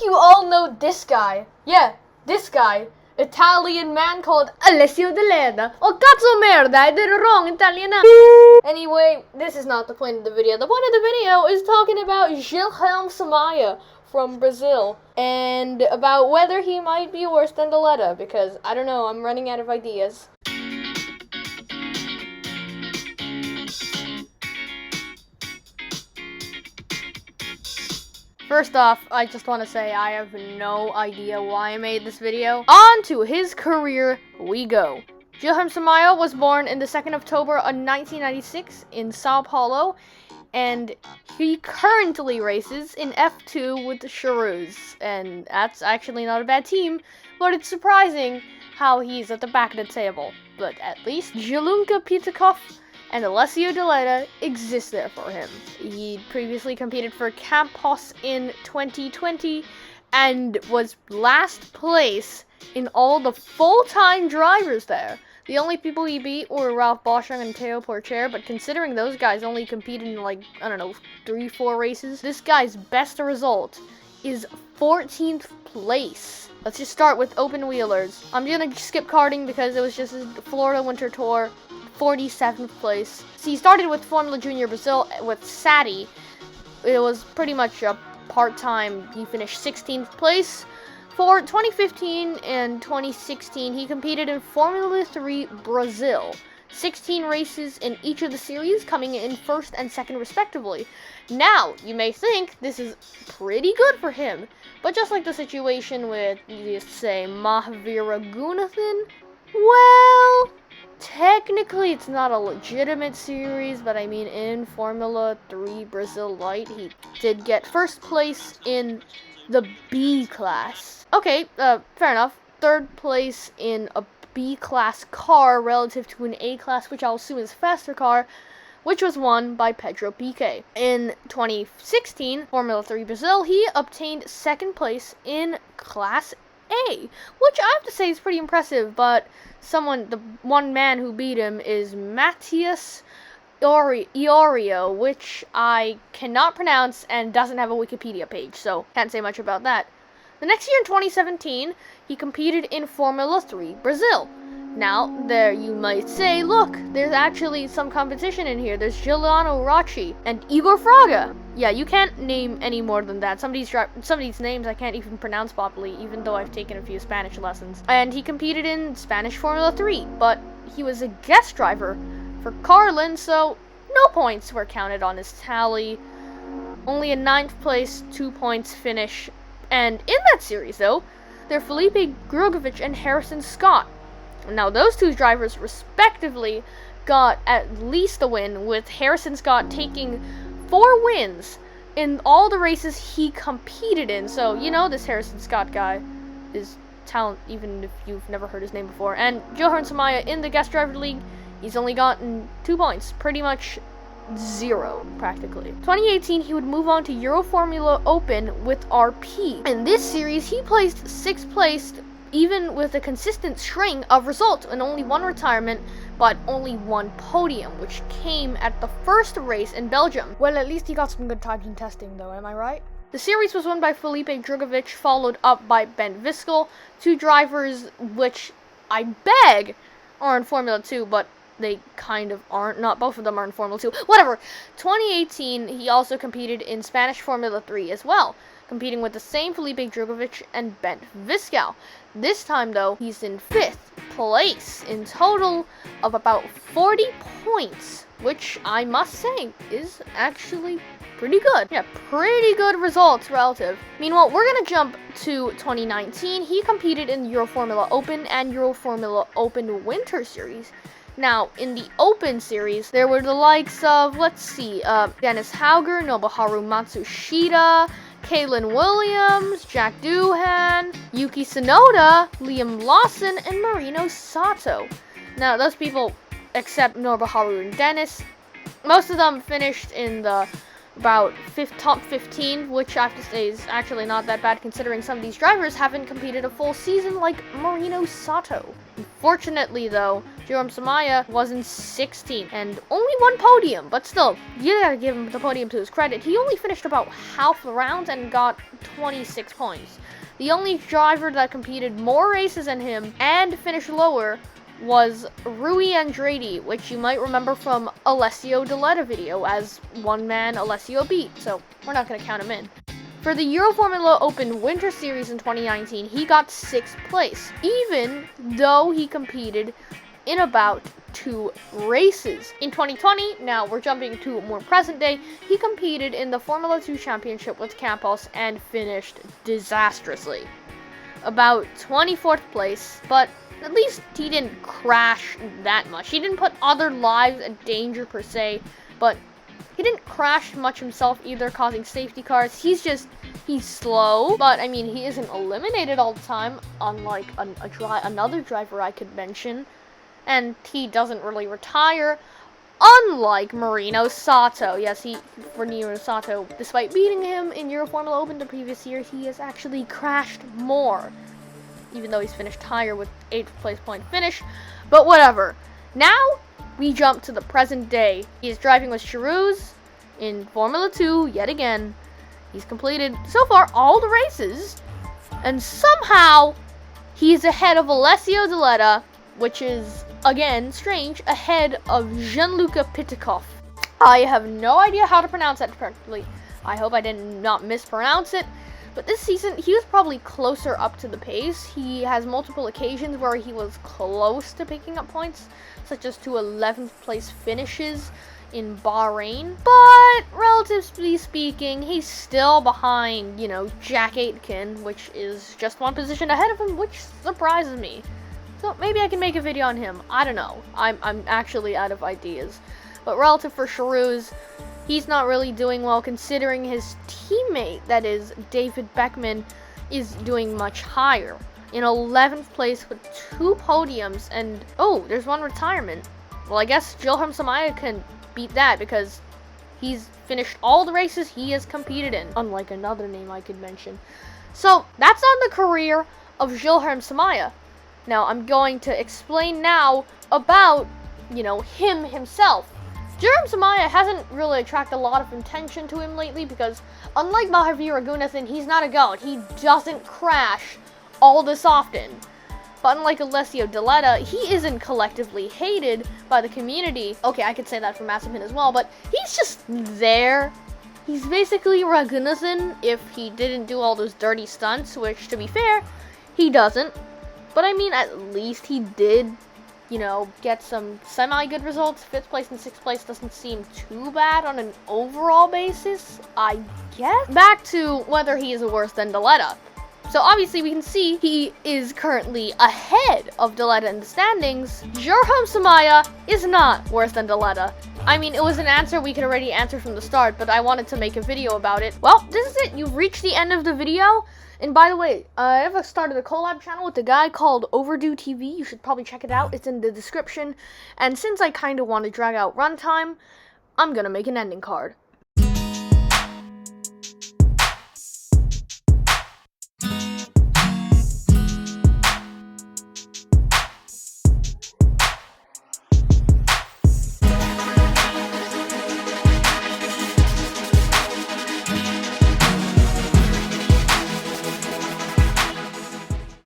you all know this guy. Yeah, this guy. Italian man called Alessio Deledda. Oh, cazzo merda, I did it wrong, Italian. Anyway, this is not the point of the video. The point of the video is talking about Guilherme Samaia from Brazil, and about whether he might be worse than Deledda, because, I don't know, I'm running out of ideas. First off, I just want to say I have no idea why I made this video. On to his career we go. Guilherme Samaia was born in the 2nd of October of 1996 in Sao Paulo, and he currently races in F2 with the Charouz, and that's actually not a bad team, but it's surprising how he's at the back of the table. But at least Jelunka Pitakov and Alessio Deledda exists there for him. He previously competed for Campos in 2020 and was last place in all the full-time drivers there. The only people he beat were Ralph Boschung and Theo Porcher, but considering those guys only competed in, like, I don't know, 3-4 races, this guy's best result is 14th place. Let's just start with open wheelers. I'm gonna skip karting because it was just his Florida Winter Tour. 47th place. So he started with Formula Junior Brazil with Sati. It was pretty much a part-time. He finished 16th place. For 2015 and 2016, he competed in Formula 3 Brazil. 16 races in each of the series, coming in 1st and 2nd respectively. Now, you may think this is pretty good for him, but just like the situation with, let's say, Mahavir Raghunathan, well, technically, it's not a legitimate series, but I mean, in Formula 3 Brazil Light, he did get 1st place in the B class. Okay, fair enough. 3rd place in a B class car relative to an A class, which I'll assume is a faster car, which was won by Pedro Piquet. In 2016, Formula 3 Brazil, he obtained 2nd place in Class A, which I have to say is pretty impressive, but the one man who beat him is Matthias Iorio, which I cannot pronounce and doesn't have a Wikipedia page, so can't say much about that. The next year in 2017, he competed in Formula 3 Brazil. Now, there you might say, look, there's actually some competition in here. There's Giuliano Rocci and Igor Fraga. Yeah, you can't name any more than that. Some of these names I can't even pronounce properly, even though I've taken a few Spanish lessons. And he competed in Spanish Formula 3, but he was a guest driver for Carlin, so no points were counted on his tally. Only a 9th place, 2 points finish. And in that series, though, they're Felipe Drugovich and Harrison Scott. Now, those two drivers, respectively, got at least a win, with Harrison Scott taking 4 wins in all the races he competed in. So, you know, this Harrison Scott guy is talent, even if you've never heard his name before. And Guilherme Samaia in the guest driver league, he's only gotten 2 points, pretty much 0, practically. 2018, he would move on to Euroformula Open with RP. In this series, he placed 6th place, even with a consistent string of results and only 1 retirement, but only 1 podium, which came at the first race in Belgium. Well, at least he got some good times in testing, though, am I right? The series was won by Felipe Drugovich, followed up by Ben Viskel, 2 drivers which I beg are in Formula 2, but they kind of aren't. Not both of them are in Formula 2. Whatever. 2018, he also competed in Spanish Formula 3 as well, competing with the same Felipe Drugovich and Ben Viscal. This time, though, he's in 5th place in total of about 40 points, which I must say is actually pretty good. Yeah, pretty good results relative. Meanwhile, we're gonna jump to 2019. He competed in Euroformula Open and Euroformula Open Winter Series. Now, in the Open Series, there were the likes of, Dennis Hauger, Nobuharu Matsushita, Kaylin Williams, Jack Doohan, Yuki Tsunoda, Liam Lawson, and Marino Sato. Now, those people, except Nobuharu and Dennis, most of them finished in the about top 15, which I have to say is actually not that bad considering some of these drivers haven't competed a full season like Marino Sato. In Unfortunately, though, Guilherme Samaia was in 16th and only one podium, but still, you gotta give him the podium to his credit. He only finished about half the round and got 26 points. The only driver that competed more races than him and finished lower was Rui Andrade, which you might remember from Alessio Deledda video, as one man Alessio beat, so we're not going to count him in. For the Euro Formula Open Winter Series in 2019, he got 6th place, even though he competed in about 2 races. In 2020, now we're jumping to more present day, he competed in the Formula 2 Championship with Campos and finished disastrously. About 24th place, but at least he didn't crash that much. He didn't put other lives in danger per se, but he didn't crash much himself either, causing safety cars. He's slow, but I mean, he isn't eliminated all the time, unlike another driver I could mention. And he doesn't really retire, unlike Marino Sato. Yes, Marino Sato, despite beating him in Euro Formula Open the previous year, he has actually crashed more, even though he's finished higher with 8th place point finish. But whatever. Now we jump to the present day. He is driving with Charouz in Formula 2 yet again. He's completed so far all the races, and somehow he's ahead of Alessio Deledda, which is, again, strange, ahead of Gianluca Pitikov. I have no idea how to pronounce that correctly. I hope I did not mispronounce it. But this season, he was probably closer up to the pace. He has multiple occasions where he was close to picking up points, such as 2 11th place finishes in Bahrain. But relatively speaking, he's still behind, Jack Aitken, which is just 1 position ahead of him, which surprises me. So maybe I can make a video on him. I don't know. I'm actually out of ideas. But relative for Charouz, he's not really doing well, considering his teammate, that is David Beckman, is doing much higher. In 11th place with 2 podiums, and oh, there's 1 retirement. Well, I guess Guilherme Samaia can beat that because he's finished all the races he has competed in, unlike another name I could mention. So that's on the career of Guilherme Samaia. Now I'm going to explain now about, him himself. Guilherme Samaia hasn't really attracted a lot of attention to him lately because, unlike Mahavi Raghunathan, he's not a goat. He doesn't crash all this often. But unlike Alessio Deledda, he isn't collectively hated by the community. Okay, I could say that for Mazepin as well, but he's just there. He's basically Raghunathan if he didn't do all those dirty stunts, which, to be fair, he doesn't. But I mean, at least he did, get some semi-good results. 5th place and 6th place doesn't seem too bad on an overall basis, I guess. Back to whether he is worse than Deledda. So obviously we can see he is currently ahead of Deledda in the standings. Guilherme Samaia is not worse than Deledda. I mean, it was an answer we could already answer from the start, but I wanted to make a video about it. Well, this is it. You've reached the end of the video. And by the way, I have started a collab channel with a guy called OverdueTV. You should probably check it out. It's in the description. And since I kind of want to drag out runtime, I'm going to make an ending card.